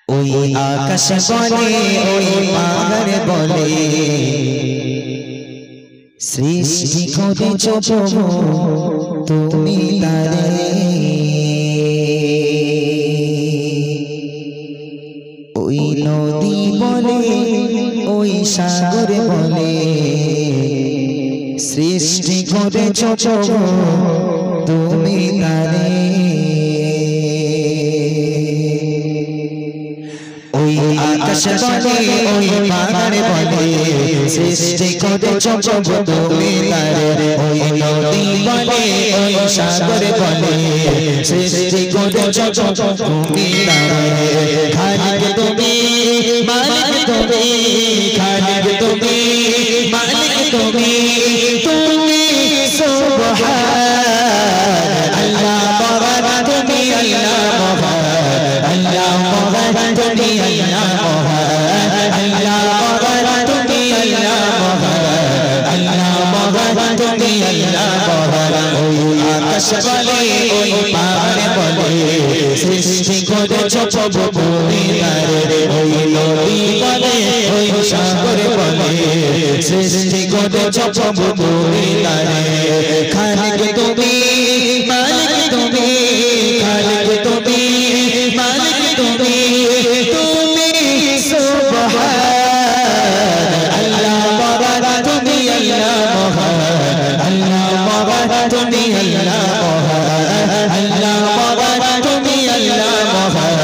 ওই আকাশ বলে ওই পাহাড় বলে সৃষ্টি করেছ প্রভু তুমি তারে ওই নদী বলে ওই সাগর বলে সৃষ্টি করেছ প্রভু তুমি তারে ওই আকাশ বলে ওই পাহাড় বলে সৃষ্টি করেছ প্রভু তুমি তারে ওই নদী বলে ওই সাগর বলে সৃষ্টি করেছ প্রভু তুমি তারে খালিক তুমি মালিক তুমি খালিক তুমি মালিক তুমি তুমি সুবহান আল্লাহ মহান তুমি আল্লাহ মহান আল্লাহ মহান তুমি আল্লাহ মহান আল্লাহ মহান তুমি আল্লাহ মহান আল্লাহ মহান তুমি আল্লাহ মহান ওই আকাশ বলে ওই পাহাড় বলে সৃষ্টি করেছ প্রভু তুমি তারে ওই নদী বলে ওই সাগর বলে সৃষ্টি করেছ প্রভু তুমি তারে খালিক তুমি মালিক তুমি খালিক তুমি মালিক তুমি তুমি সুবহান আল্লাহ মহান তুমি আল্লাহ মহান আল্লাহ মহান তুমি আল্লাহ মহান আল্লাহ মহান তুমি আল্লাহ মহান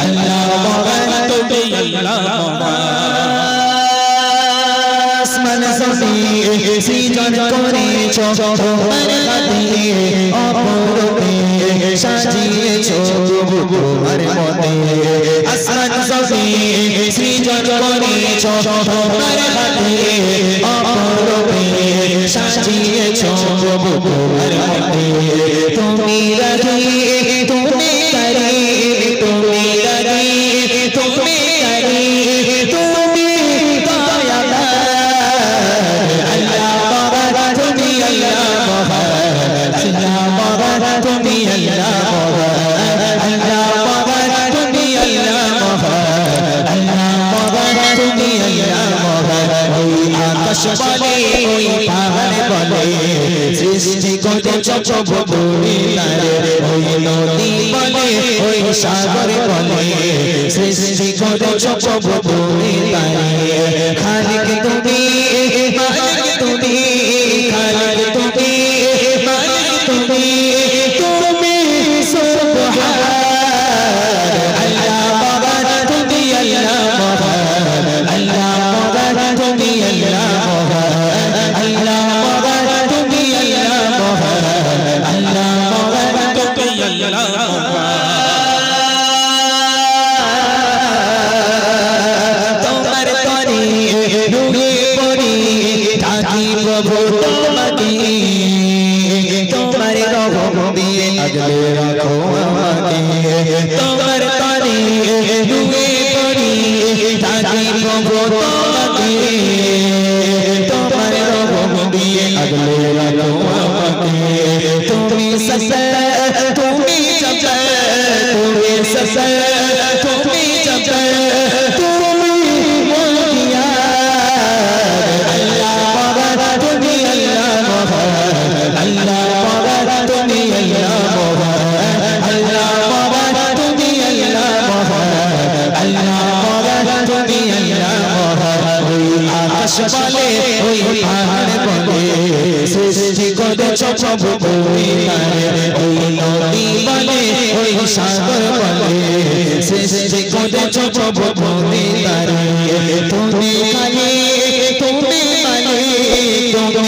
আল্লাহ মহান তুমি আল্লাহ মহান আসমান জমিন সৃজন করেছ তোমার হাতে অপরূপে সাজিয়েছ তোমার মতে আসমান জমিন সৃজন করেছ তোমার হাতে অপরূপে সাজিয়েছ তোমার মতে তুমি রাজি তুমি তারি তুমি রাজি তুমি তারি তুমি দয়াবান আল্লাহ মহান তুমি আল্লাহ মহান আল্লাহ মহান তুমি আল্লাহ মহান আল্লাহ মহান তুমি আল্লাহ মহান আল্লাহ মহান তুমি আল্লাহ মহান ওই আকাশ বলে ওই পাহাড় বলে সৃষ্টি করেছ প্রভু তুমি তারে ওই নদী বলে ওই সাগর বলে সৃষ্টি করেছ প্রভু তুমি তারে খালিক তুমি মালিক তুমি খালিক তুমি মালিক তুমি তুমি সুবহান আল্লাহ মহান তুমি আল্লাহ মহান আল্লাহ মহান তুমি আল্লাহ মহান আল্লাহ মহান তুমি আল্লাহ মহান আল্লাহ মহান তুমি আল্লাহ মহান তোমার তরে ডুবে পড়ি থাকি প্রভু তোমাকে তোমার রহম দিয়ে আগলে রাখো আমাকে তোমার তরে ডুবে পড়ি থাকি প্রভু তোমাকে তোমার রহম দিয়ে আগলে রাখো আমাকে তুমি সসা তুমি চপা তুমি সসা তুমি চপা তুমি মোদিয়া আল্লাহ মহান তুমি আল্লাহ মহান আল্লাহ মহান তুমি আল্লাহ মহান আল্লাহ মহান তুমি আল্লাহ মহান আল্লাহ মহান তুমি আল্লাহ মহান ওই আকাশ বলে ওই পাহাড় বলে সৃষ্টি করেছ প্রভু তুমি তারে ওই নদী বলে ওই সাগর বলে সৃষ্টি করেছ প্রভু তুমি তারে তুমি মালিক তুমি মালিক তুমি